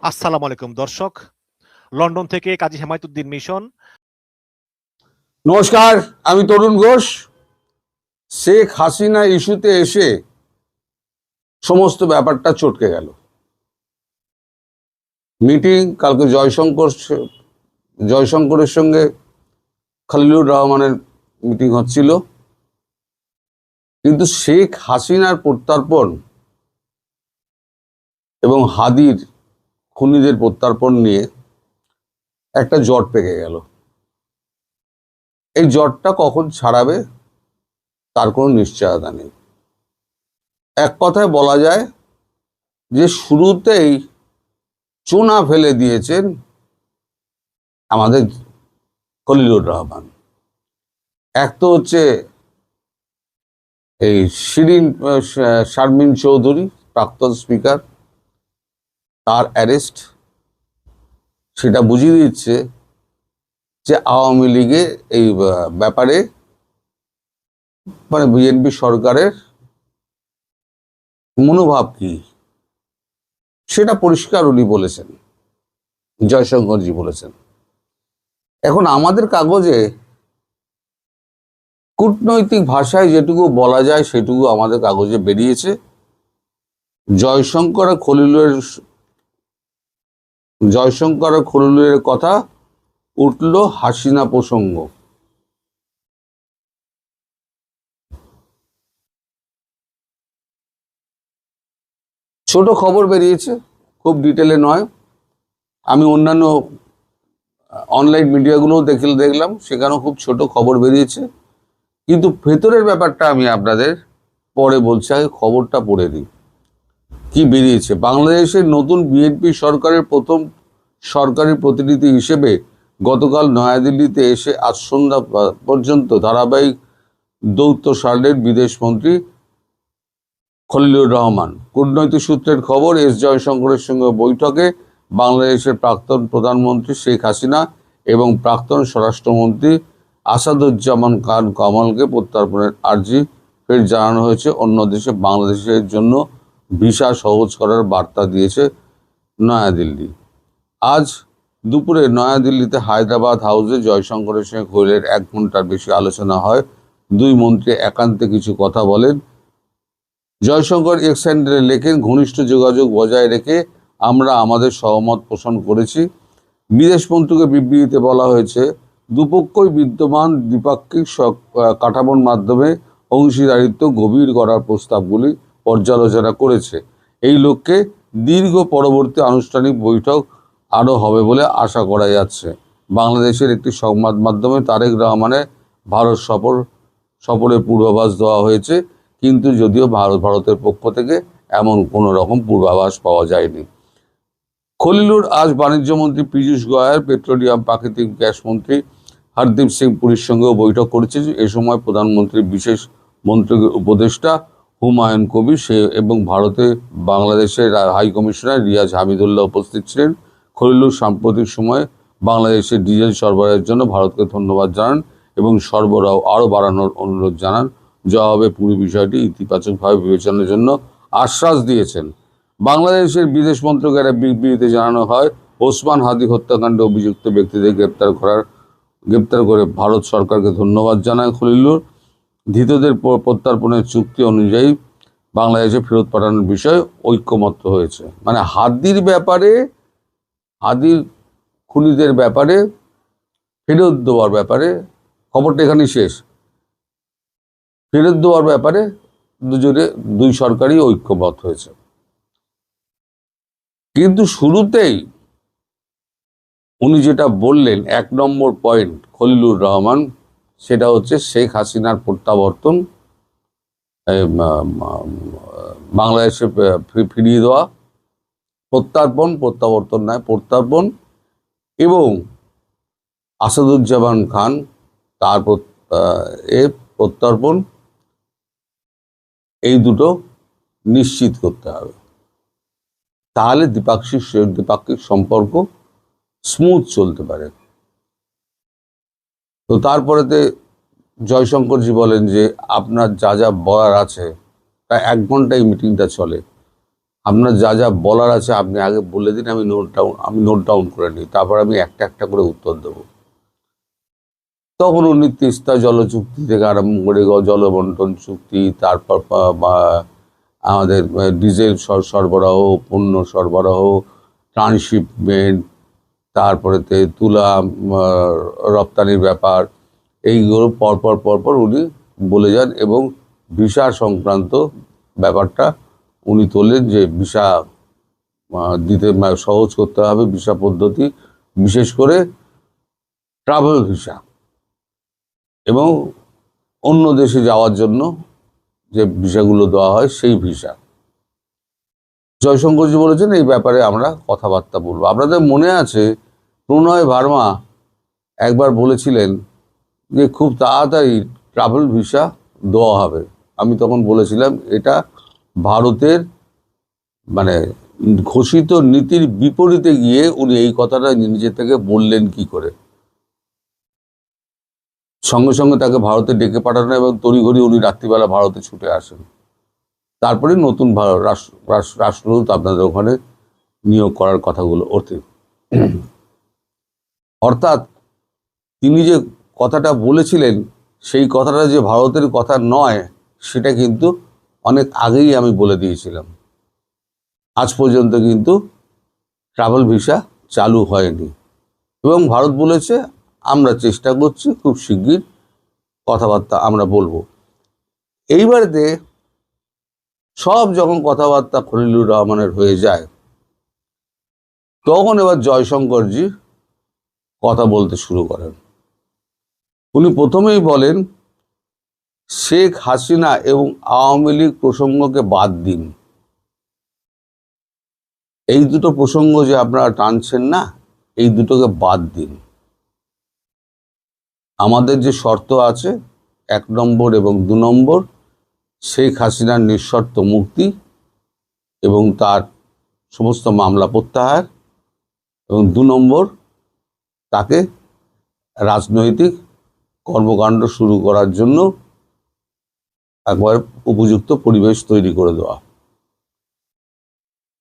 আসসালামু আলাইকুম দর্শক, লন্ডন থেকে কাজী হেমায়েতুদ্দিন মিশন। নমস্কার, আমি তরুণ ঘোষ। শেখ হাসিনা ইস্যুতে এসে সমস্ত ব্যাপারটা চটকে গেল। মিটিং কালকে জয়শঙ্করের সঙ্গে খলিলুর রহমানের মিটিং হচ্ছিল, কিন্তু শেখ হাসিনার প্রত্যর্পণ এবং হাদির খুনিদের প্রত্যর্পণ নিয়ে একটা জট পেকে গেল। এই জটটা কখন ছাড়াবে তার কোনো নিশ্চয়তা নেই। এক কথায় বলা যায় যে শুরুতেই চুনা ফেলে দিয়েছেন আমাদের খলিলুর রহমান। এক তো হচ্ছে এই শারমিন চৌধুরী, প্রাক্তন স্পিকার, তার অ্যারেস্ট, সেটা বুঝিয়ে দিচ্ছে যে আওয়ামী লীগের এই ব্যাপারে মানে বিএনপি সরকারের মনোভাব কি সেটা পরিষ্কার উনি বলেছেন, জয়শঙ্করজি বলেছেন। এখন আমাদের কাগজে কূটনৈতিক ভাষায় যেটুকু বলা যায় সেটুকু আমাদের কাগজে বেরিয়েছে। জয়শঙ্কর খলিলুরের কথা উঠল হাসিনা প্রসঙ্গ। ছোট খবর বেরিয়েছে, খুব ডিটেলে নয়। আমি অন্যান্য অনলাইন মিডিয়াগুলোও দেখলাম, সেখানেও খুব ছোট খবর বেরিয়েছে, কিন্তু ভেতরের ব্যাপারটা আমি আপনাদের পরে বলছি। আগে খবরটা পড়ে দিই কি বেরিয়েছে। বাংলাদেশের নতুন বিএনপি সরকারের প্রথম সরকারি প্রতিনিধি হিসেবে গতকাল নয়াদিল্লিতে এসে আজ সন্ধ্যা পর্যন্ত ধারাবাহিক দৌত্য সারলেন বিদেশমন্ত্রী খলিলুর রহমান। কূটনৈতিক সূত্রের খবর, এস জয়শঙ্করের সঙ্গে বৈঠকে বাংলাদেশের প্রাক্তন প্রধানমন্ত্রী শেখ হাসিনা এবং প্রাক্তন স্বরাষ্ট্রমন্ত্রী আসাদুজ্জামান খান কামালকে প্রত্যর্পণের আর্জি ফের জানানো হয়েছে। অন্য দেশে বাংলাদেশের জন্য ভিসা সহজ করার বার্তা দিয়েছে নয়াদিল্লি। আজ দুপুরে নয়াদিল্লিতে হায়দ্রাবাদ হাউসে জয়শঙ্করের সঙ্গে খলিলের 1 ঘন্টার বেশি আলোচনা হয়। দুই মন্ত্রী একান্তে কিছু কথা বলেন। জয়শঙ্কর এক্স হ্যান্ডেলে লেখেন, ঘনিষ্ঠ যোগাযোগ বজায় রেখে আমরা আমাদের সহমত পোষণ করেছি। বিদেশমন্ত্রীকে বিবৃতিতে বলা হয়েছে, দুপক্ষই বিদ্যমান দ্বিপাক্ষিক কাঠামোর মাধ্যমে অংশীদারিত্ব গভীর করার প্রস্তাবগুলি পর্যালোচনা করেছে। এই লক্ষ্যে দীর্ঘ পরবর্তী আনুষ্ঠানিক বৈঠক আরও হবে বলে আশা করা যাচ্ছে। বাংলাদেশের একটি সংবাদ মাধ্যমে তারেক রহমানের ভারত সফরের পূর্বাভাস দেওয়া হয়েছে, কিন্তু যদিও ভারতের পক্ষ থেকে এমন কোনো রকম পূর্বাভাস পাওয়া যায়নি। খলিলুর আজ বাণিজ্যমন্ত্রী পীযূষ গোয়েল, পেট্রোলিয়াম প্রাকৃতিক গ্যাস মন্ত্রী হরদীপ সিং পুরীর সঙ্গেও বৈঠক করেছে। এ সময় প্রধানমন্ত্রীর বিশেষ মন্ত্রীর উপদেষ্টা হুমায়ুন কবির এবং ভারতে বাংলাদেশের হাই কমিশনার রিয়াজ হামিদুল্লাহ উপস্থিত ছিলেন। খলিলুর সাম্প্রতিক সময়ে বাংলাদেশের ডিজেল সরবরাহের জন্য ভারতকে ধন্যবাদ জানান এবং সরবরাহ আরও বাড়ানোর অনুরোধ জানান। জবাবে পুরো বিষয়টি ইতিবাচকভাবে বিবেচনার জন্য আশ্বাস দিয়েছেন। বাংলাদেশের বিদেশ মন্ত্রকের বিবৃতিতে জানানো হয়, ওসমান হাদি হত্যাকাণ্ডে অভিযুক্ত ব্যক্তিদের গ্রেপ্তার করে ভারত সরকারকে ধন্যবাদ জানায় খলিলুর। ধৃতদের প্রত্যর্পণের চুক্তি অনুযায়ী বাংলাদেশে ফেরত পাঠানোর বিষয়ে ঐক্যমত্য হয়েছে। মানে হাদির খুনিদের ব্যাপারে ফেরত দেওয়ার ব্যাপারে খবরটা এখানেই শেষ। ফেরত দেওয়ার ব্যাপারে দুই সরকারই ঐক্যমত হয়েছে। কিন্তু শুরুতেই উনি যেটা বললেন, 1 নম্বর পয়েন্ট খলিলুর রহমান, সেটা হচ্ছে শেখ হাসিনার প্রত্যাবর্তন, বাংলাদেশে ফিরিয়ে দেওয়া, প্রত্যাবর্তন নয়, প্রত্যর্পণ, এবং আসাদুজ্জামান খান তার প্রত্যর্পণ, এই দুটো নিশ্চিত করতে হবে। তাহলে দ্বিপাক্ষিক সম্পর্ক স্মুথ চলতে পারে। তো তারপরেতে জয়শঙ্করজি বলেন যে আপনার যা যা বলার আছে, প্রায় 1 ঘন্টা এই মিটিংটা চলে। আপনার যা যা বলার আছে আপনি আগে বলে দিন, আমি নোট ডাউন করে নিই, তারপর আমি একটা একটা করে উত্তর দেব। তখন উনি তিস্তা জল চুক্তি থেকে আরম্ভ করে জলবন্টন চুক্তি, তারপর আমাদের ডিজেল সরবরাহ, পণ্য সরবরাহ, ট্রান্সশিপমেন্ট, তারপরে তুলা রপ্তানির ব্যাপার, এইগুলো পরপর উনি বলে যান এবং ভিসা সংক্রান্ত ব্যাপারটা উনি তোলেন যে ভিসা দিতে সহজ করতে হবে, ভিসা পদ্ধতি, বিশেষ করে ট্রাভেল ভিসা এবং অন্য দেশে যাওয়ার জন্য যে ভিসাগুলো দেওয়া হয় সেই ভিসা। জয়শঙ্করজি বলেছেন এই ব্যাপারে আমরা কথাবার্তা বলবো। আপনাদের মনে আছে প্রণয় ভার্মা একবার বলেছিলেন যে খুব তাড়াতাড়ি ট্রাভেল ভিসা দেওয়া হবে। আমি তখন বলেছিলাম এটা ভারতের মানে ঘোষিত নীতির বিপরীতে গিয়ে উনি এই কথাটা নিজে থেকে বললেন কি করে। সঙ্গে সঙ্গে তাকে ভারতে ডেকে পাঠানো এবং তড়িঘড়ি উনি রাত্রিবেলা ভারতে ছুটে আসেন। তারপরে নতুন রাষ্ট্রদূত আপনাদের ওখানে নিয়োগ করার কথাগুলো ওঠে। অর্থাৎ তিনি যে কথাটা বলেছিলেন সেই কথাটা যে ভারতের কথা নয় সেটা কিন্তু অনেক আগেই আমি বলে দিয়েছিলাম। আজ পর্যন্ত কিন্তু ট্রাভেল ভিসা চালু হয়নি এবং ভারত বলেছে আমরা চেষ্টা করছি, খুব শিগগির কথাবার্তা আমরা বলবো। এইবারেতে সব যখন কথাবার্তা খলিলুর রহমানের হয়ে যায় তখন এবার জয়শঙ্করজি কথা বলতে শুরু করেন। উনি প্রথমেই বলেন শেখ হাসিনা এবং আওয়ামী লীগ প্রসঙ্গকে বাদ দিন। এই দুটো প্রসঙ্গ যে আপনারা টানছেন না, এই দুটোকে বাদ দিন। আমাদের যে শর্ত আছে 1 নম্বর এবং 2 নম্বর, শেখ হাসিনার নিঃশর্ত মুক্তি এবং তার সমস্ত মামলা প্রত্যাহার, এবং 2 নম্বর তাকে রাজনৈতিক কর্মকাণ্ড শুরু করার জন্য একবার উপযুক্ত পরিবেশ তৈরি করে দেওয়া।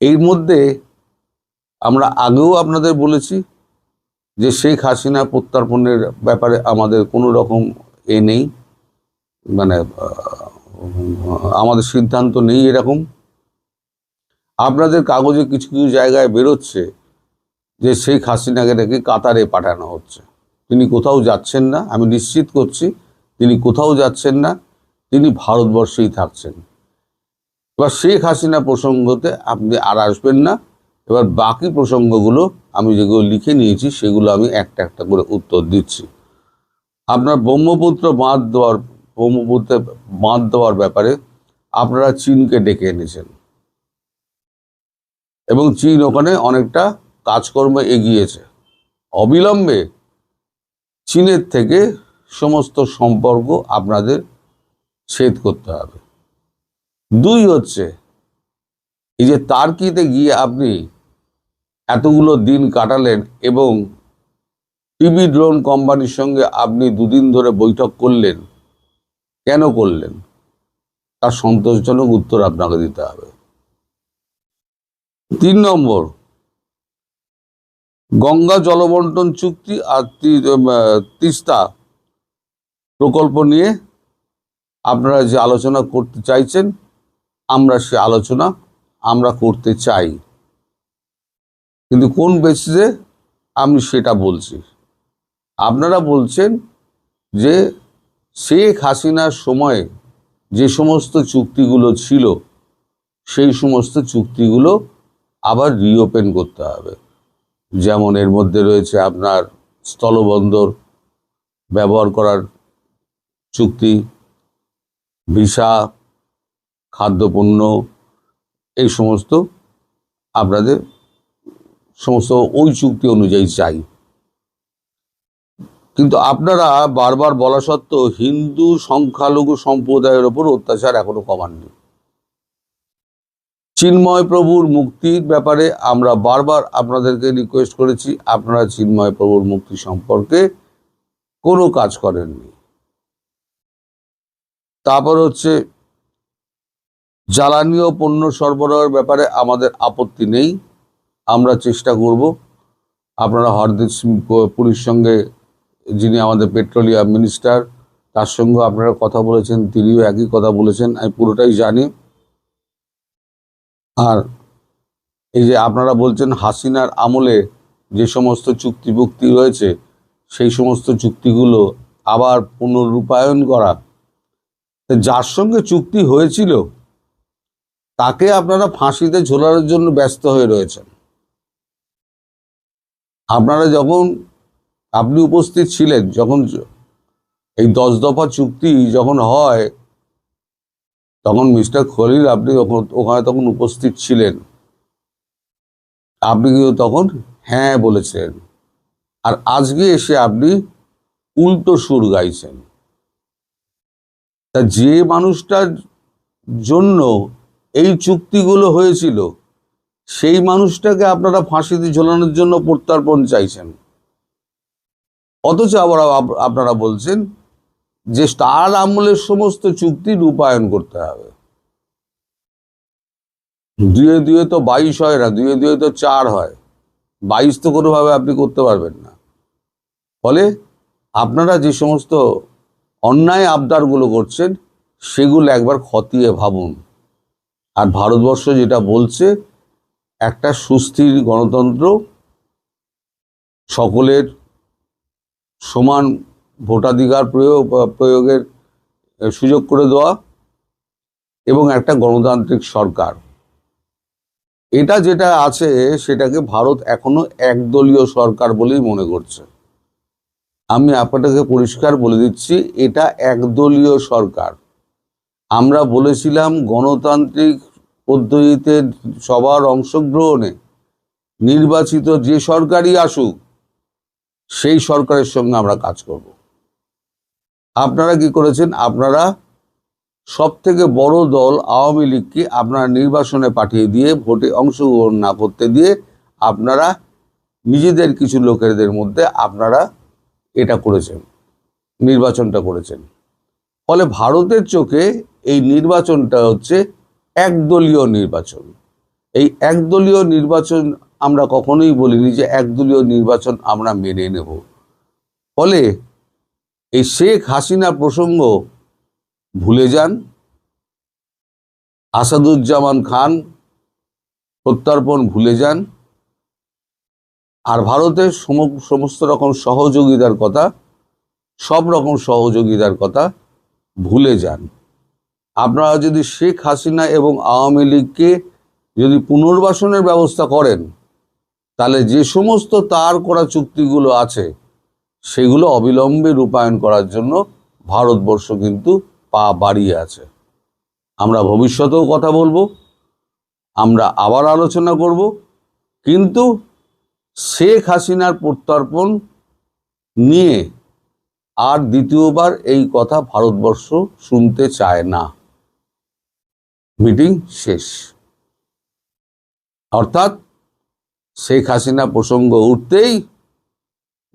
এর মধ্যে আমরা আগেও আপনাদের বলেছি যে শেখ হাসিনা প্রত্যর্পণের ব্যাপারে আমাদের কোনো রকম নেই, মানে আমাদের সিদ্ধান্ত নেই এরকম। আপনাদের কাগজে কিছু কিছু জায়গায় বেরোচ্ছে যে শেখ হাসিনাকে নাকি কাতারে পাঠানো হচ্ছে। তিনি কোথাও যাচ্ছেন না, আমি নিশ্চিত করছি তিনি কোথাও যাচ্ছেন না, তিনি ভারতবর্ষেই থাকছেন। এবার শেখ হাসিনা প্রসঙ্গতে আপনি আর আসবেন না। এবার বাকি প্রসঙ্গগুলো আমি যেগুলো লিখে নিয়েছি সেগুলো আমি একটা একটা করে উত্তর দিচ্ছি। আপনার ব্রহ্মপুত্রে বাঁধ দেওয়ার ব্যাপারে আপনারা চীনকে ডেকে এনেছেন এবং চীন ওখানে অনেকটা কাজকর্ম এগিয়েছে। অবিলম্বে চীনের থেকে সমস্ত সম্পর্ক আপনাদের ছেদ করতে হবে। 2 হচ্ছে এই যে তার্কিতে গিয়ে আপনি এতগুলো দিন কাটালেন এবং টিভি ড্রোন কোম্পানির সঙ্গে আপনি 2 দিন ধরে বৈঠক করলেন, কেন করলেন তার সন্তোষজনক উত্তর আপনাকে দিতে হবে। 3 নম্বর, গঙ্গা জলবন্টন চুক্তি আর তিস্তা প্রকল্প নিয়ে আপনারা যে আলোচনা করতে চাইছেন, আমরা সে আলোচনা আমরা করতে চাই, কিন্তু কোন বেসিসে আমি সেটা বলছি। আপনারা বলছেন যে শেখ হাসিনার সময়ে যে সমস্ত চুক্তিগুলো ছিল সেই সমস্ত চুক্তিগুলো আবার রিওপেন করতে হবে। যেমন এর মধ্যে রয়েছে আপনার স্থলবন্দর ব্যবহার করার চুক্তি, ভিসা, খাদ্যপণ্য, এই সমস্ত আপনাদের সমস্ত ওই চুক্তি অনুযায়ী চাই। কিন্তু আপনারা বারবার বলা সত্ত্বেও হিন্দু সংখ্যালঘু সম্প্রদায়ের ওপর অত্যাচার এখনো কমাননি। চিন্ময় প্রভুর মুক্তির ব্যাপারে আমরা বারবার আপনাদেরকে রিকোয়েস্ট করেছি, আপনারা চিন্ময় প্রভুর মুক্তি সম্পর্কে কোনো কাজ করেননি। তারপর হচ্ছে জ্বালানি ও পণ্য সরবরাহের ব্যাপারে আমাদের আপত্তি নেই। আমরা চেষ্টা করব। আপনারা হরদীপ সিং পুরীর সঙ্গে, যিনি আমাদের পেট্রোলিয়াম মিনিস্টার, তার সঙ্গে আপনারা কথা বলেছেন, তিনিও একই কথা বলেছেন, আমি পুরোটাই জানি। আর এই যে আপনারা বলছেন হাসিনার আমলে যে সমস্ত চুক্তি রয়েছে, সেই সমস্ত চুক্তিগুলো আবার পুনরূপায়ণ করা, যার সঙ্গে চুক্তি হয়েছিল তাকে আপনারা ফাঁসিতে ঝোলানোর জন্য ব্যস্ত হয়ে রয়েছেন। আপনারা যখন আপনি উপস্থিত ছিলেন, যখন এই 10 দফা চুক্তি যখন হয়, তখন মিস্টার খলিল আপনি ওখানে তখন উপস্থিত ছিলেন। আপনি কিন্তু তখন হ্যাঁ বলেছেন, আর আজকে এসে আপনি উল্টো সুর গাইছেন। তা যে মানুষটার জন্য এই চুক্তিগুলো হয়েছিল, সেই মানুষটাকে আপনারা ফাঁসিতে ঝোলানোর জন্য প্রত্যর্পণ চাইছেন, অথচ আবার আপনারা বলছেন যে তার আমলের সমস্ত চুক্তি রূপায়ণ করতে হবে। 2 তো 22 হয় না, 2 তো 4 হয়, 22 তো কোনোভাবে আপনি করতে পারবেন না। ফলে আপনারা যে সমস্ত অন্যায় আবদারগুলো করছেন, সেগুলো একবার খতিয়ে ভাবুন। আর ভারতবর্ষ যেটা বলছে, একটা সুস্থির গণতন্ত্র, সকলের সমান ভোটাধিকার প্রয়োগের সুযোগ করে দেওয়া, এবং একটা গণতান্ত্রিক সরকার, এটা যেটা আছে সেটাকে ভারত এখনো একদলীয় সরকার বলেই মনে করছে। আমি আপনাদেরকে পরিষ্কার বলে দিচ্ছি, এটা একদলীয় সরকার। আমরা বলেছিলাম গণতান্ত্রিক পদ্ধতিতে সবার অংশগ্রহণে নির্বাচিত যে সরকারই আসুক, সেই সরকারের সঙ্গে আমরা কাজ করব। আপনারা কি করেছেন? আপনারা সব থেকে বড় দল আওয়ামী লীগকে আপনারা নির্বাচনে পাঠিয়ে দিয়ে, ভোটে অংশগ্রহণ না করতে দিয়ে, আপনারা নিজেদের কিছু লোকেদের মধ্যে আপনারা এটা করেছেন, নির্বাচনটা করেছেন। ফলে ভারতের চোখে এই নির্বাচনটা হচ্ছে একদলীয় নির্বাচন। এই একদলীয় নির্বাচন আমরা কখনোই বলিনি যে একদলীয় নির্বাচন আমরা মেনে নেব। ফলে এই শেখ হাসিনা প্রসঙ্গ ভুলে যান, আসাদুজ্জামান খান প্রত্যর্পণ ভুলে যান, আর ভারতের সমস্ত রকম সহযোগিতার কথা, সব রকম সহযোগিতার কথা ভুলে যান। আপনারা যদি শেখ হাসিনা এবং আওয়ামী লীগকে যদি পুনর্বাসনের ব্যবস্থা করেন, তাহলে যে সমস্ত তার করা চুক্তিগুলো আছে, সেগুলো অবিলম্বে রূপায়ণ করার জন্য ভারতবর্ষ কিন্তু পা বাড়িয়ে আছে। আমরা ভবিষ্যতেও কথা বলবো, আমরা আবার আলোচনা করব, কিন্তু শেখ হাসিনার প্রত্যর্পণ নিয়ে আর দ্বিতীয়বার এই কথা ভারতবর্ষ শুনতে চায় না। মিটিং শেষ। অর্থাৎ শেখ হাসিনা প্রসঙ্গ উঠতেই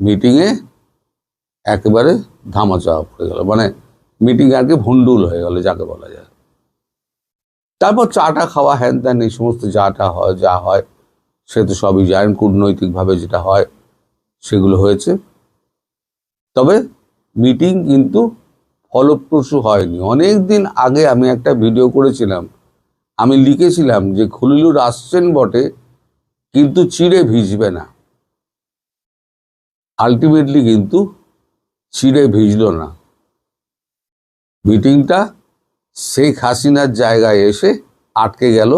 মিটিংয়ে একেবারে ধামাচাপা পড়ে গেল, মানে মিটিং আর কি ভণ্ডুল হয়ে গেল, যাকে বলা যায়। তারপর চাটা খাওয়া, হ্যান ত্যান, এই সমস্ত যা হয় সে তো সবই জানেন, কূটনৈতিকভাবে যেটা হয় সেগুলো হয়েছে। তবে মিটিং কিন্তু ফলপ্রসূ হয়নি। অনেক দিন আগে আমি একটা ভিডিও করেছিলাম, আমি লিখেছিলাম যে খলিলুর আসছেন বটে, কিন্তু চিড়ে ভিজবে না। আলটিমেটলি কিন্তু চিড়ে ভিজল না। মিটিংটা শেখ হাসিনার জায়গায় এসে আটকে গেল,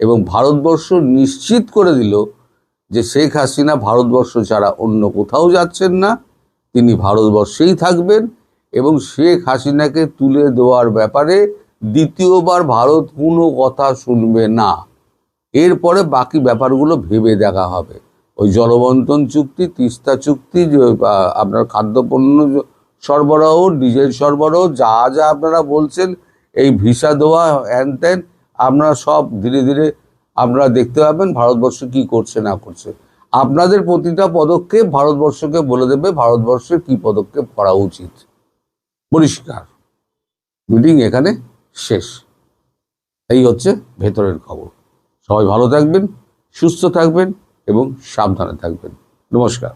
এবং ভারতবর্ষ নিশ্চিত করে দিল যে শেখ হাসিনা ভারতবর্ষ ছাড়া অন্য কোথাও যাচ্ছেন না, তিনি ভারতবর্ষেই থাকবেন, এবং শেখ হাসিনাকে তুলে দেওয়ার ব্যাপারে দ্বিতীয়বার ভারত কোনো কথা শুনবে না। এরপরে বাকি ব্যাপারগুলো ভেবে দেখা হবে। ওই জলবন্টন চুক্তি, তিস্তা চুক্তি, আপনার খাদ্যপণ্য সরবরাহ, ডিজেল সরবরাহ, যা যা আপনারা বলছেন, এই ভিসা দেওয়া, হ্যান ত্যান, আপনারা সব ধীরে ধীরে আপনারা দেখতে পাবেন ভারতবর্ষ কি করছে না করছে। আপনাদের প্রতিটা পদক্ষেপ ভারতবর্ষকে বলে দেবে ভারতবর্ষের কি পদক্ষেপ করা উচিত। পরিষ্কার। মিটিং এখানে শেষ। এই হচ্ছে ভেতরের খবর। সবাই ভালো থাকবেন, সুস্থ থাকবেন এবং সাবধানে থাকবেন। নমস্কার।